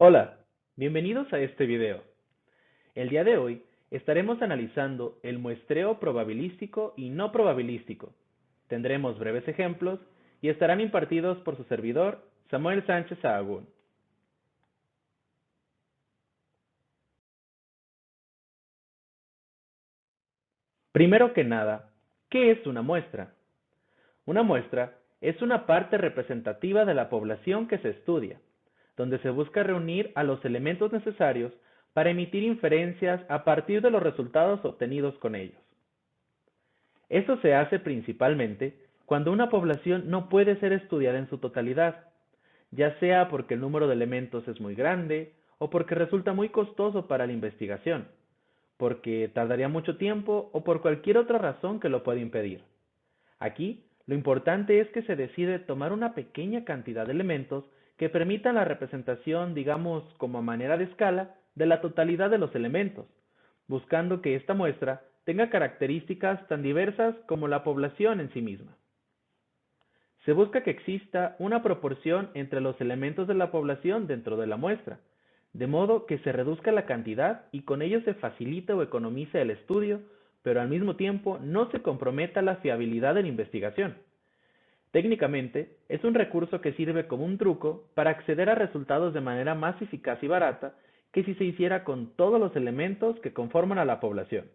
Hola, bienvenidos a este video. El día de hoy estaremos analizando el muestreo probabilístico y no probabilístico. Tendremos breves ejemplos y estarán impartidos por su servidor, Samuel Sánchez Sahagún. Primero que nada, ¿qué es una muestra? Una muestra es una parte representativa de la población que se estudia, donde se busca reunir a los elementos necesarios para emitir inferencias a partir de los resultados obtenidos con ellos. Esto se hace principalmente cuando una población no puede ser estudiada en su totalidad, ya sea porque el número de elementos es muy grande o porque resulta muy costoso para la investigación, porque tardaría mucho tiempo o por cualquier otra razón que lo pueda impedir. Aquí, lo importante es que se decide tomar una pequeña cantidad de elementos que permitan la representación, digamos, como a manera de escala, de la totalidad de los elementos, buscando que esta muestra tenga características tan diversas como la población en sí misma. Se busca que exista una proporción entre los elementos de la población dentro de la muestra, de modo que se reduzca la cantidad y con ello se facilita o economiza el estudio, pero al mismo tiempo no se comprometa la fiabilidad de la investigación. Técnicamente, es un recurso que sirve como un truco para acceder a resultados de manera más eficaz y barata que si se hiciera con todos los elementos que conforman a la población.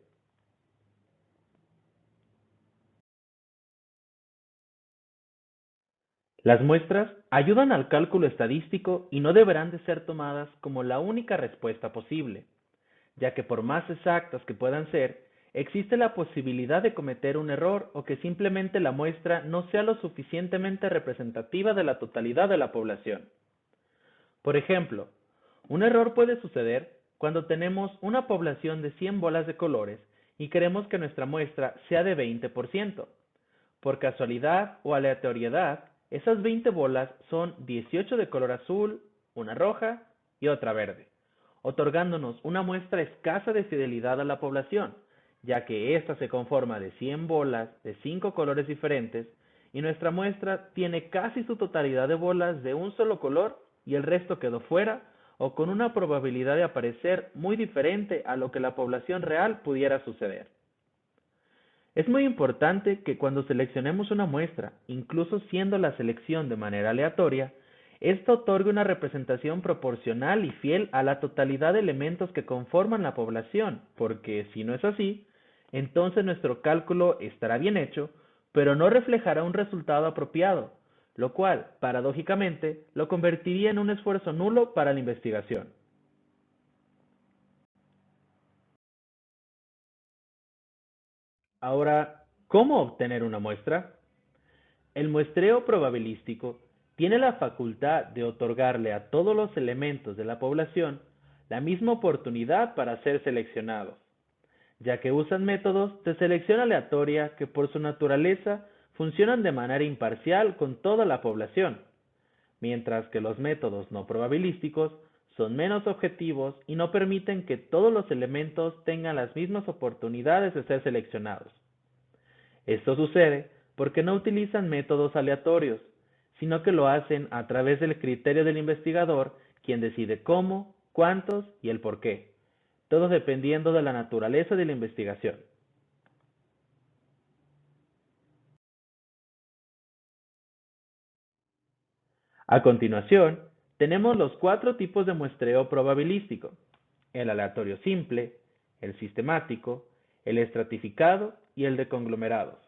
Las muestras ayudan al cálculo estadístico y no deberán de ser tomadas como la única respuesta posible, ya que por más exactas que puedan ser, existe la posibilidad de cometer un error o que simplemente la muestra no sea lo suficientemente representativa de la totalidad de la población. Por ejemplo, un error puede suceder cuando tenemos una población de 100 bolas de colores y queremos que nuestra muestra sea de 20%. Por casualidad o aleatoriedad, esas 20 bolas son 18 de color azul, una roja y otra verde, otorgándonos una muestra escasa de fidelidad a la población, ya que ésta se conforma de 100 bolas de 5 colores diferentes y nuestra muestra tiene casi su totalidad de bolas de un solo color y el resto quedó fuera o con una probabilidad de aparecer muy diferente a lo que la población real pudiera suceder. Es muy importante que cuando seleccionemos una muestra, incluso siendo la selección de manera aleatoria, esta otorgue una representación proporcional y fiel a la totalidad de elementos que conforman la población, porque si no es así, entonces nuestro cálculo estará bien hecho, pero no reflejará un resultado apropiado, lo cual, paradójicamente, lo convertiría en un esfuerzo nulo para la investigación. Ahora, ¿cómo obtener una muestra? El muestreo probabilístico tiene la facultad de otorgarle a todos los elementos de la población la misma oportunidad para ser seleccionados, ya que usan métodos de selección aleatoria que por su naturaleza funcionan de manera imparcial con toda la población, mientras que los métodos no probabilísticos son menos objetivos y no permiten que todos los elementos tengan las mismas oportunidades de ser seleccionados. Esto sucede porque no utilizan métodos aleatorios, sino que lo hacen a través del criterio del investigador, quien decide cómo, cuántos y el por qué, todo dependiendo de la naturaleza de la investigación. A continuación, tenemos los cuatro tipos de muestreo probabilístico: el aleatorio simple, el sistemático, el estratificado y el de conglomerados.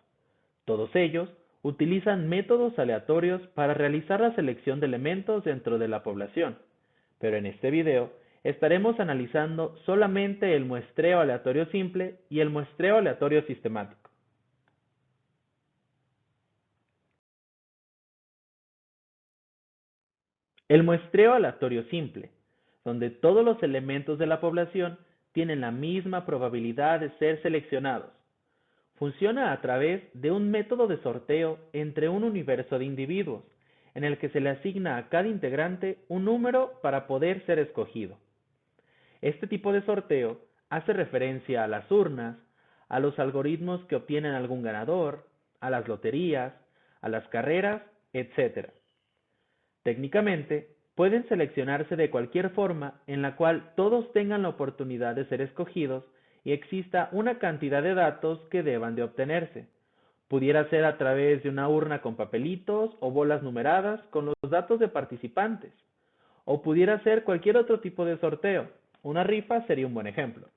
Todos ellos utilizan métodos aleatorios para realizar la selección de elementos dentro de la población, pero en este video estaremos analizando solamente el muestreo aleatorio simple y el muestreo aleatorio sistemático. El muestreo aleatorio simple, donde todos los elementos de la población tienen la misma probabilidad de ser seleccionados, funciona a través de un método de sorteo entre un universo de individuos, en el que se le asigna a cada integrante un número para poder ser escogido. Este tipo de sorteo hace referencia a las urnas, a los algoritmos que obtienen algún ganador, a las loterías, a las carreras, etc. Técnicamente, pueden seleccionarse de cualquier forma en la cual todos tengan la oportunidad de ser escogidos y exista una cantidad de datos que deban de obtenerse. Pudiera ser a través de una urna con papelitos o bolas numeradas con los datos de participantes, o pudiera ser cualquier otro tipo de sorteo. Una rifa sería un buen ejemplo.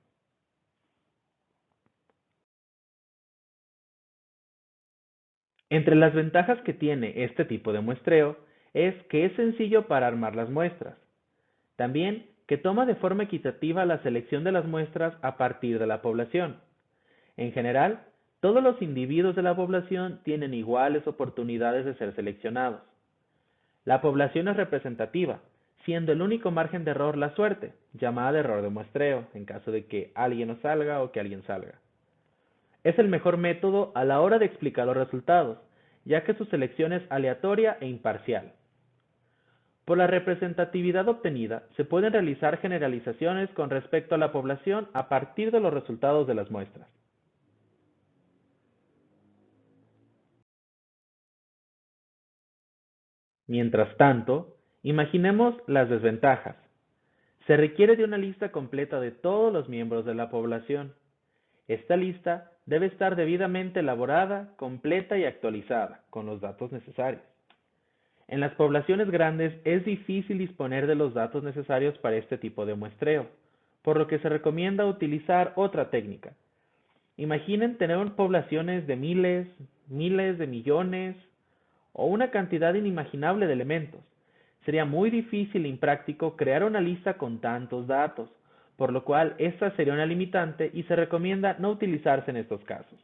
Entre las ventajas que tiene este tipo de muestreo es que es sencillo para armar las muestras. También que toma de forma equitativa la selección de las muestras a partir de la población. En general, todos los individuos de la población tienen iguales oportunidades de ser seleccionados. La población es representativa, siendo el único margen de error la suerte, llamada de error de muestreo, en caso de que alguien no salga o que alguien salga. Es el mejor método a la hora de explicar los resultados, ya que su selección es aleatoria e imparcial. Por la representatividad obtenida, se pueden realizar generalizaciones con respecto a la población a partir de los resultados de las muestras. Mientras tanto, imaginemos las desventajas. Se requiere de una lista completa de todos los miembros de la población. Esta lista debe estar debidamente elaborada, completa y actualizada, con los datos necesarios. En las poblaciones grandes es difícil disponer de los datos necesarios para este tipo de muestreo, por lo que se recomienda utilizar otra técnica. Imaginen tener poblaciones de miles, miles de millones o una cantidad inimaginable de elementos. Sería muy difícil e impráctico crear una lista con tantos datos, por lo cual esta sería una limitante y se recomienda no utilizarse en estos casos.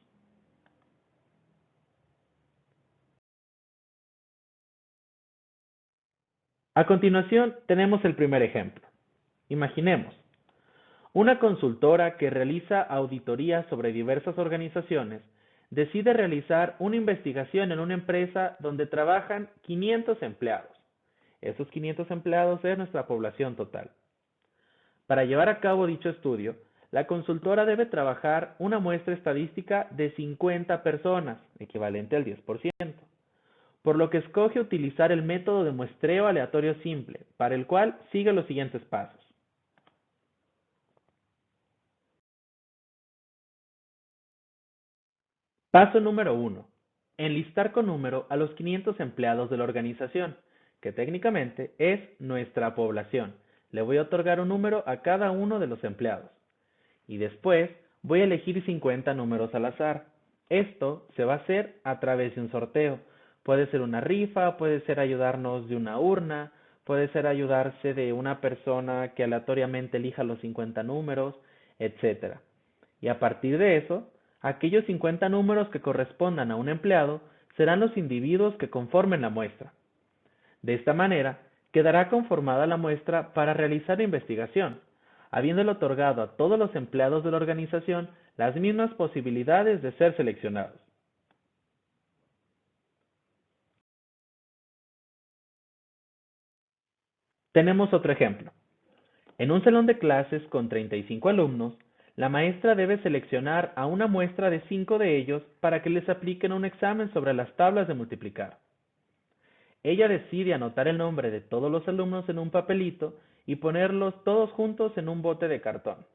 A continuación, tenemos el primer ejemplo. Imaginemos una consultora que realiza auditorías sobre diversas organizaciones decide realizar una investigación en una empresa donde trabajan 500 empleados. Esos 500 empleados es nuestra población total. Para llevar a cabo dicho estudio, la consultora debe trabajar una muestra estadística de 50 personas, equivalente al 10%, por lo que escoge utilizar el método de muestreo aleatorio simple, para el cual sigue los siguientes pasos. Paso número 1. Enlistar con número a los 500 empleados de la organización, que técnicamente es nuestra población. Le voy a otorgar un número a cada uno de los empleados. Y después voy a elegir 50 números al azar. Esto se va a hacer a través de un sorteo. Puede ser una rifa, puede ser ayudarnos de una urna, puede ser ayudarse de una persona que aleatoriamente elija los 50 números, etcétera. Y a partir de eso, aquellos 50 números que correspondan a un empleado serán los individuos que conformen la muestra. De esta manera, quedará conformada la muestra para realizar la investigación, habiéndole otorgado a todos los empleados de la organización las mismas posibilidades de ser seleccionados. Tenemos otro ejemplo. En un salón de clases con 35 alumnos, la maestra debe seleccionar a una muestra de 5 de ellos para que les apliquen un examen sobre las tablas de multiplicar. Ella decide anotar el nombre de todos los alumnos en un papelito y ponerlos todos juntos en un bote de cartón.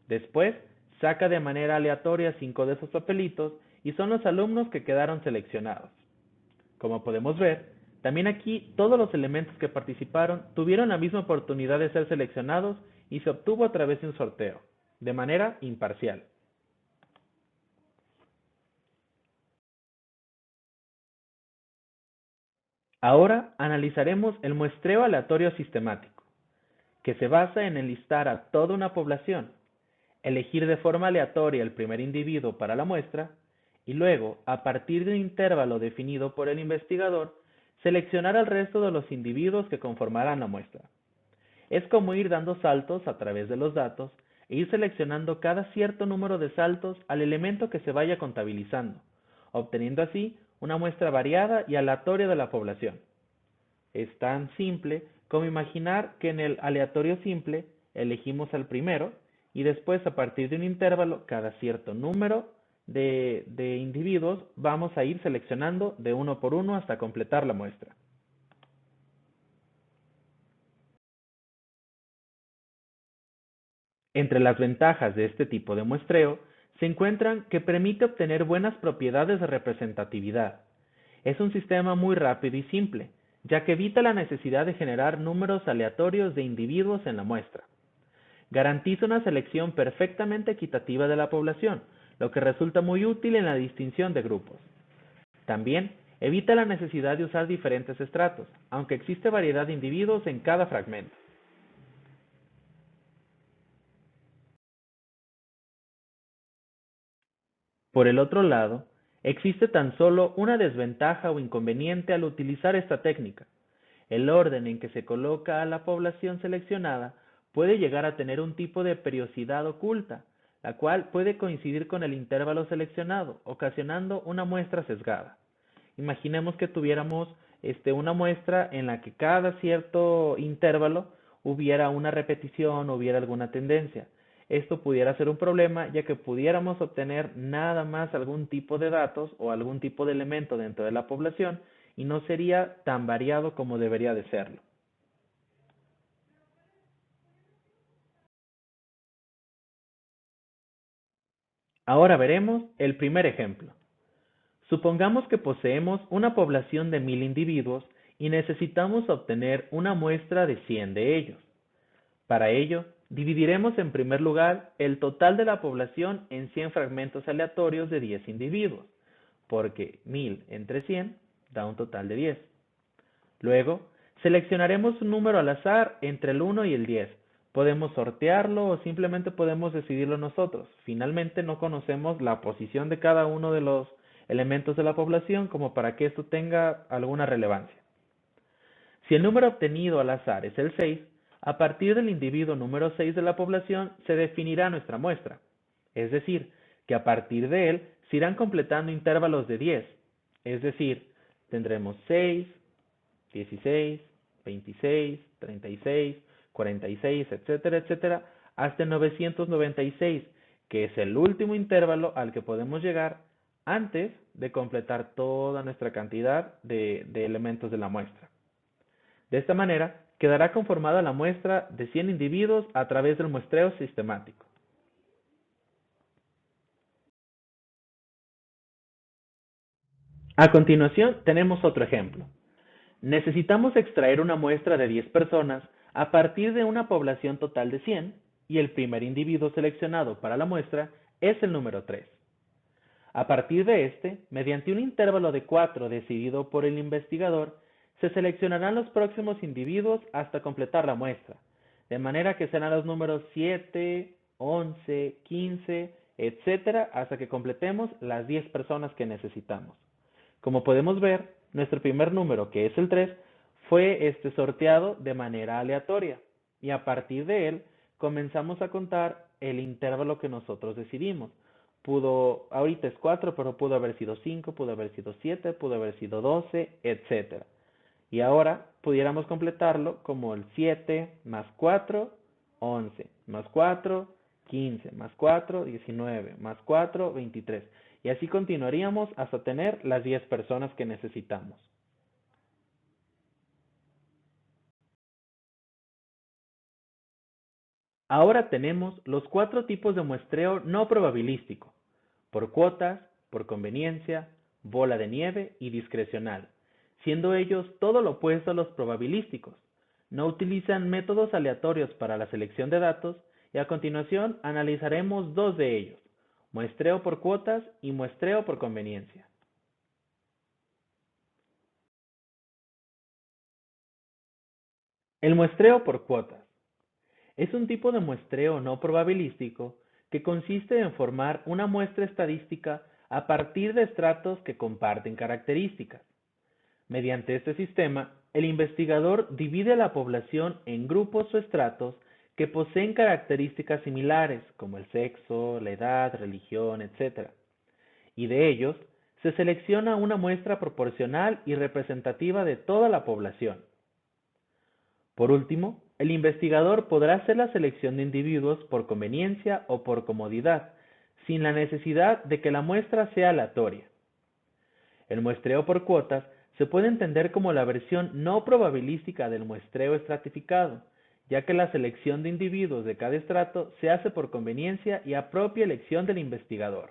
Después, saca de manera aleatoria 5 de esos papelitos y son los alumnos que quedaron seleccionados. Como podemos ver, también aquí todos los elementos que participaron tuvieron la misma oportunidad de ser seleccionados y se obtuvo a través de un sorteo, de manera imparcial. Ahora analizaremos el muestreo aleatorio sistemático, que se basa en enlistar a toda una población, elegir de forma aleatoria el primer individuo para la muestra y luego, a partir de un intervalo definido por el investigador, seleccionar al resto de los individuos que conformarán la muestra. Es como ir dando saltos a través de los datos e ir seleccionando cada cierto número de saltos al elemento que se vaya contabilizando, obteniendo así una muestra variada y aleatoria de la población. Es tan simple como imaginar que en el aleatorio simple elegimos al primero y después a partir de un intervalo cada cierto número de individuos vamos a ir seleccionando de uno por uno hasta completar la muestra. Entre las ventajas de este tipo de muestreo se encuentran que permite obtener buenas propiedades de representatividad. Es un sistema muy rápido y simple, ya que evita la necesidad de generar números aleatorios de individuos en la muestra. Garantiza una selección perfectamente equitativa de la población, lo que resulta muy útil en la distinción de grupos. También evita la necesidad de usar diferentes estratos, aunque existe variedad de individuos en cada fragmento. Por el otro lado, existe tan solo una desventaja o inconveniente al utilizar esta técnica. El orden en que se coloca a la población seleccionada puede llegar a tener un tipo de periodicidad oculta, la cual puede coincidir con el intervalo seleccionado, ocasionando una muestra sesgada. Imaginemos que tuviéramos una muestra en la que cada cierto intervalo hubiera una repetición, hubiera alguna tendencia. Esto pudiera ser un problema, ya que pudiéramos obtener nada más algún tipo de datos o algún tipo de elemento dentro de la población y no sería tan variado como debería de serlo. Ahora veremos el primer ejemplo. Supongamos que poseemos una población de 1000 individuos y necesitamos obtener una muestra de 100 de ellos. Para ello, dividiremos en primer lugar el total de la población en 100 fragmentos aleatorios de 10 individuos, porque 1000 entre 100 da un total de 10. Luego, seleccionaremos un número al azar entre el 1 y el 10. Podemos sortearlo o simplemente podemos decidirlo nosotros. Finalmente, no conocemos la posición de cada uno de los elementos de la población como para que esto tenga alguna relevancia. Si el número obtenido al azar es el 6, a partir del individuo número 6 de la población se definirá nuestra muestra. Es decir, que a partir de él se irán completando intervalos de 10. Es decir, tendremos 6, 16, 26, 36, 46, etcétera, etcétera, hasta 996, que es el último intervalo al que podemos llegar antes de completar toda nuestra cantidad de elementos de la muestra. De esta manera, quedará conformada la muestra de 100 individuos a través del muestreo sistemático. A continuación, tenemos otro ejemplo. Necesitamos extraer una muestra de 10 personas a partir de una población total de 100 y el primer individuo seleccionado para la muestra es el número 3. A partir de este, mediante un intervalo de 4 decidido por el investigador, se seleccionarán los próximos individuos hasta completar la muestra, de manera que serán los números 7, 11, 15, etcétera, hasta que completemos las 10 personas que necesitamos. Como podemos ver, nuestro primer número, que es el 3, fue sorteado de manera aleatoria y a partir de él comenzamos a contar el intervalo que nosotros decidimos. Ahorita es 4, pero pudo haber sido 5, pudo haber sido 7, pudo haber sido 12, etcétera. Y ahora pudiéramos completarlo como el 7 más 4, 11, más 4, 15, más 4, 19, más 4, 23. Y así continuaríamos hasta tener las 10 personas que necesitamos. Ahora tenemos los 4 tipos de muestreo no probabilístico: por cuotas, por conveniencia, bola de nieve y discrecional, siendo ellos todo lo opuesto a los probabilísticos. No utilizan métodos aleatorios para la selección de datos y a continuación analizaremos dos de ellos: muestreo por cuotas y muestreo por conveniencia. El muestreo por cuotas es un tipo de muestreo no probabilístico que consiste en formar una muestra estadística a partir de estratos que comparten características. Mediante este sistema, el investigador divide a la población en grupos o estratos que poseen características similares, como el sexo, la edad, religión, etc. Y de ellos, se selecciona una muestra proporcional y representativa de toda la población. Por último, el investigador podrá hacer la selección de individuos por conveniencia o por comodidad, sin la necesidad de que la muestra sea aleatoria. El muestreo por cuotas se puede entender como la versión no probabilística del muestreo estratificado, ya que la selección de individuos de cada estrato se hace por conveniencia y a propia elección del investigador.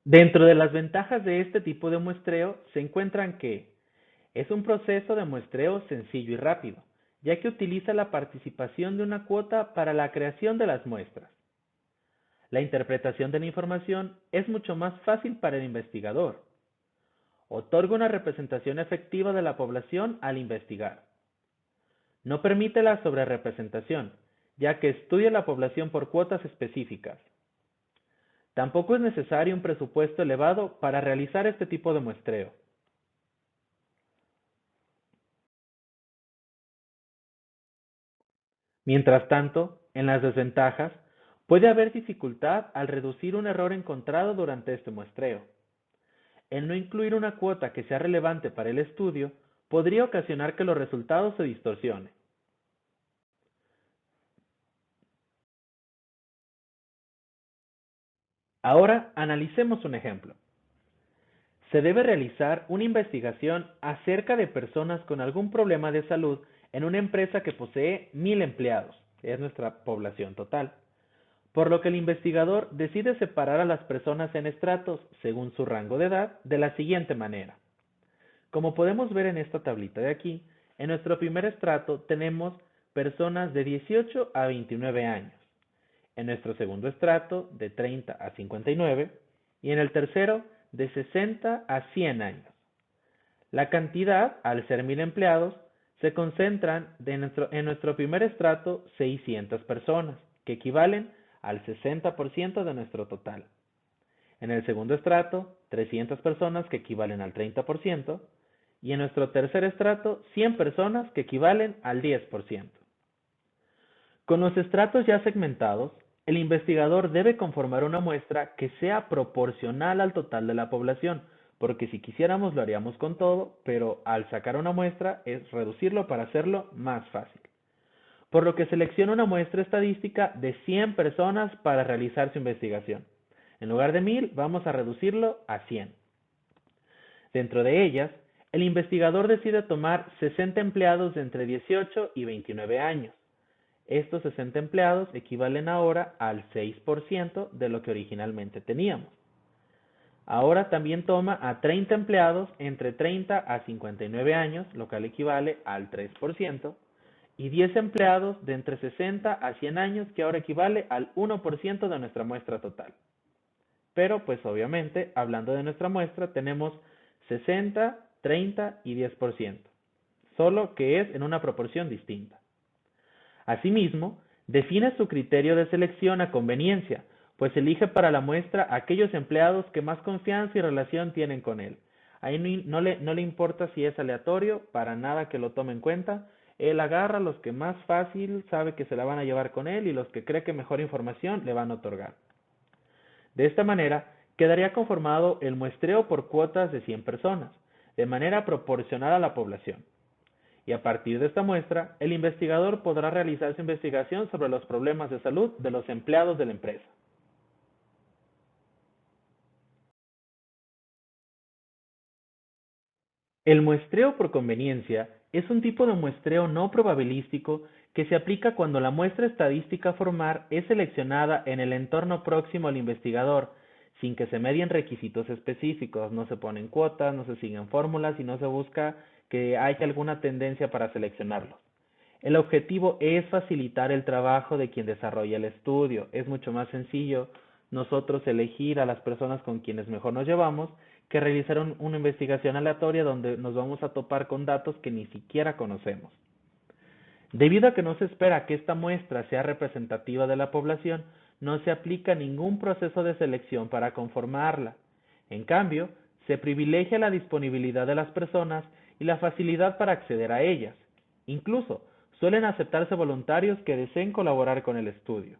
Dentro de las ventajas de este tipo de muestreo se encuentran que es un proceso de muestreo sencillo y rápido, ya que utiliza la participación de una cuota para la creación de las muestras. La interpretación de la información es mucho más fácil para el investigador. Otorga una representación efectiva de la población al investigar. No permite la sobrerepresentación, ya que estudia la población por cuotas específicas. Tampoco es necesario un presupuesto elevado para realizar este tipo de muestreo. Mientras tanto, en las desventajas, puede haber dificultad al reducir un error encontrado durante este muestreo. El no incluir una cuota que sea relevante para el estudio podría ocasionar que los resultados se distorsionen. Ahora analicemos un ejemplo. Se debe realizar una investigación acerca de personas con algún problema de salud en una empresa que posee 1000 empleados, es nuestra población total, por lo que el investigador decide separar a las personas en estratos según su rango de edad de la siguiente manera. Como podemos ver en esta tablita de aquí, en nuestro primer estrato tenemos personas de 18 a 29 años, en nuestro segundo estrato de 30 a 59 y en el tercero de 60 a 100 años. La cantidad, al ser 1000 empleados, se concentran en nuestro primer estrato 600 personas, que equivalen al 60% de nuestro total. En el segundo estrato, 300 personas, que equivalen al 30%, y en nuestro tercer estrato, 100 personas, que equivalen al 10%. Con los estratos ya segmentados, el investigador debe conformar una muestra que sea proporcional al total de la población, porque si quisiéramos lo haríamos con todo, pero al sacar una muestra es reducirlo para hacerlo más fácil. Por lo que selecciona una muestra estadística de 100 personas para realizar su investigación. En lugar de 1000, vamos a reducirlo a 100. Dentro de ellas, el investigador decide tomar 60 empleados de entre 18 y 29 años. Estos 60 empleados equivalen ahora al 6% de lo que originalmente teníamos. Ahora también toma a 30 empleados entre 30 a 59 años, lo cual equivale al 3%, y 10 empleados de entre 60 a 100 años, que ahora equivale al 1% de nuestra muestra total. Pero pues obviamente, hablando de nuestra muestra, tenemos 60, 30 y 10%, solo que es en una proporción distinta. Asimismo, define su criterio de selección a conveniencia, pues elige para la muestra aquellos empleados que más confianza y relación tienen con él. Ahí no le importa si es aleatorio, para nada que lo tome en cuenta. Él agarra los que más fácil sabe que se la van a llevar con él y los que cree que mejor información le van a otorgar. De esta manera, quedaría conformado el muestreo por cuotas de 100 personas, de manera proporcional a la población. Y a partir de esta muestra, el investigador podrá realizar su investigación sobre los problemas de salud de los empleados de la empresa. El muestreo por conveniencia es un tipo de muestreo no probabilístico que se aplica cuando la muestra estadística a formar es seleccionada en el entorno próximo al investigador, sin que se medien requisitos específicos, no se ponen cuotas, no se siguen fórmulas y no se busca que haya alguna tendencia para seleccionarlos. El objetivo es facilitar el trabajo de quien desarrolla el estudio. Es mucho más sencillo nosotros elegir a las personas con quienes mejor nos llevamos que realizar una investigación aleatoria donde nos vamos a topar con datos que ni siquiera conocemos. Debido a que no se espera que esta muestra sea representativa de la población, no se aplica ningún proceso de selección para conformarla. En cambio, se privilegia la disponibilidad de las personas y la facilidad para acceder a ellas. Incluso, suelen aceptarse voluntarios que deseen colaborar con el estudio.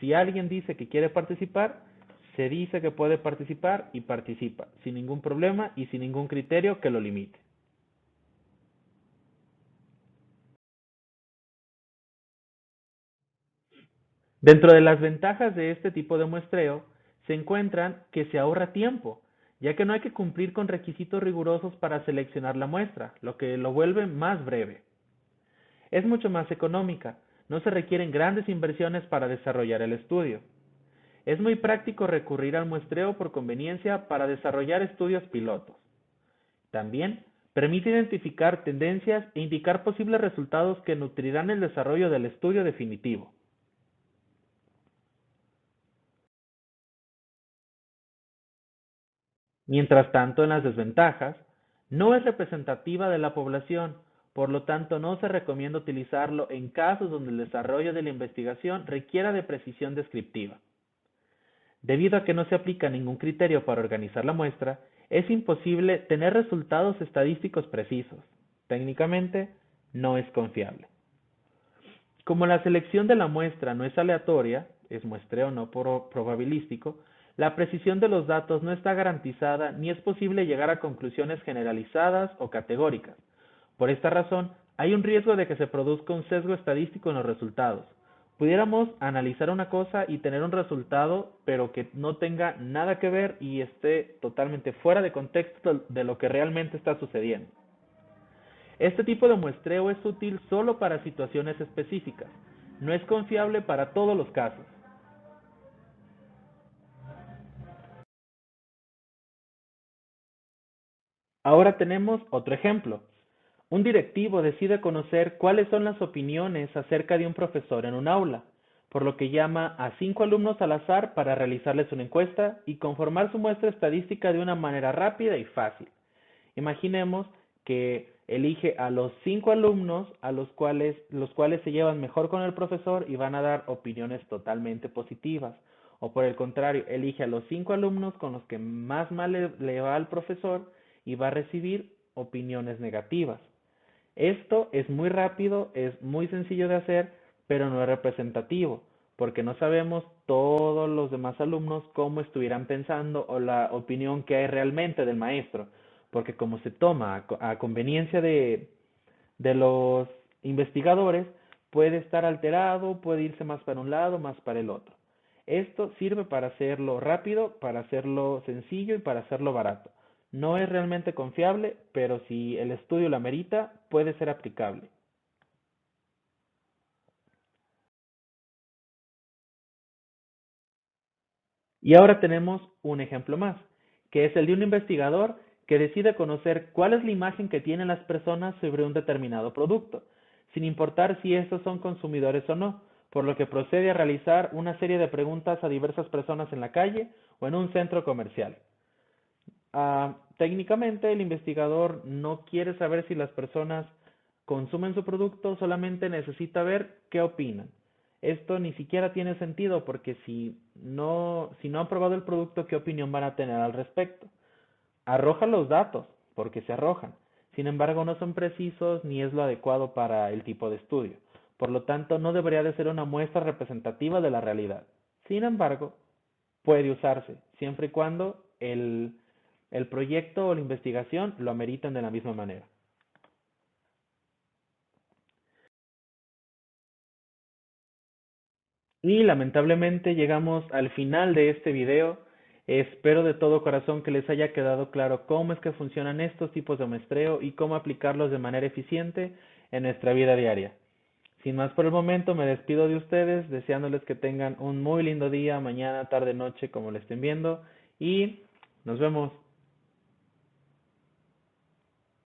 Si alguien dice que quiere participar, se dice que puede participar y participa, sin ningún problema y sin ningún criterio que lo limite. Dentro de las ventajas de este tipo de muestreo se encuentran que se ahorra tiempo, ya que no hay que cumplir con requisitos rigurosos para seleccionar la muestra, lo que lo vuelve más breve. Es mucho más económica, no se requieren grandes inversiones para desarrollar el estudio. Es muy práctico recurrir al muestreo por conveniencia para desarrollar estudios pilotos. También permite identificar tendencias e indicar posibles resultados que nutrirán el desarrollo del estudio definitivo. Mientras tanto, en las desventajas, no es representativa de la población, por lo tanto no se recomienda utilizarlo en casos donde el desarrollo de la investigación requiera de precisión descriptiva. Debido a que no se aplica ningún criterio para organizar la muestra, es imposible tener resultados estadísticos precisos. Técnicamente, no es confiable. Como la selección de la muestra no es aleatoria, es muestreo no probabilístico, la precisión de los datos no está garantizada ni es posible llegar a conclusiones generalizadas o categóricas. Por esta razón, hay un riesgo de que se produzca un sesgo estadístico en los resultados. Pudiéramos analizar una cosa y tener un resultado, pero que no tenga nada que ver y esté totalmente fuera de contexto de lo que realmente está sucediendo. Este tipo de muestreo es útil solo para situaciones específicas, no es confiable para todos los casos. Ahora tenemos otro ejemplo. Un directivo decide conocer cuáles son las opiniones acerca de un profesor en un aula, por lo que llama a 5 alumnos al azar para realizarles una encuesta y conformar su muestra estadística de una manera rápida y fácil. Imaginemos que elige a los 5 alumnos a los cuales se llevan mejor con el profesor y van a dar opiniones totalmente positivas. O por el contrario, elige a los 5 alumnos con los que más mal le va al profesor y va a recibir opiniones negativas. Esto es muy rápido, es muy sencillo de hacer, pero no es representativo, porque no sabemos todos los demás alumnos cómo estuvieran pensando o la opinión que hay realmente del maestro, porque como se toma a conveniencia de los investigadores, puede estar alterado, puede irse más para un lado, más para el otro. Esto sirve para hacerlo rápido, para hacerlo sencillo y para hacerlo barato. No es realmente confiable, pero si el estudio lo amerita, puede ser aplicable. Y ahora tenemos un ejemplo más, que es el de un investigador que decide conocer cuál es la imagen que tienen las personas sobre un determinado producto, sin importar si estos son consumidores o no, por lo que procede a realizar una serie de preguntas a diversas personas en la calle o en un centro comercial. Técnicamente, el investigador no quiere saber si las personas consumen su producto, solamente necesita ver qué opinan. Esto ni siquiera tiene sentido porque si no han probado el producto, ¿qué opinión van a tener al respecto? Arroja los datos, porque se arrojan. Sin embargo, no son precisos ni es lo adecuado para el tipo de estudio. Por lo tanto, no debería de ser una muestra representativa de la realidad. Sin embargo, puede usarse, siempre y cuando el proyecto o la investigación lo ameriten de la misma manera. Y lamentablemente llegamos al final de este video. Espero de todo corazón que les haya quedado claro cómo es que funcionan estos tipos de muestreo y cómo aplicarlos de manera eficiente en nuestra vida diaria. Sin más por el momento, me despido de ustedes, deseándoles que tengan un muy lindo día, mañana, tarde, noche, como lo estén viendo, y nos vemos.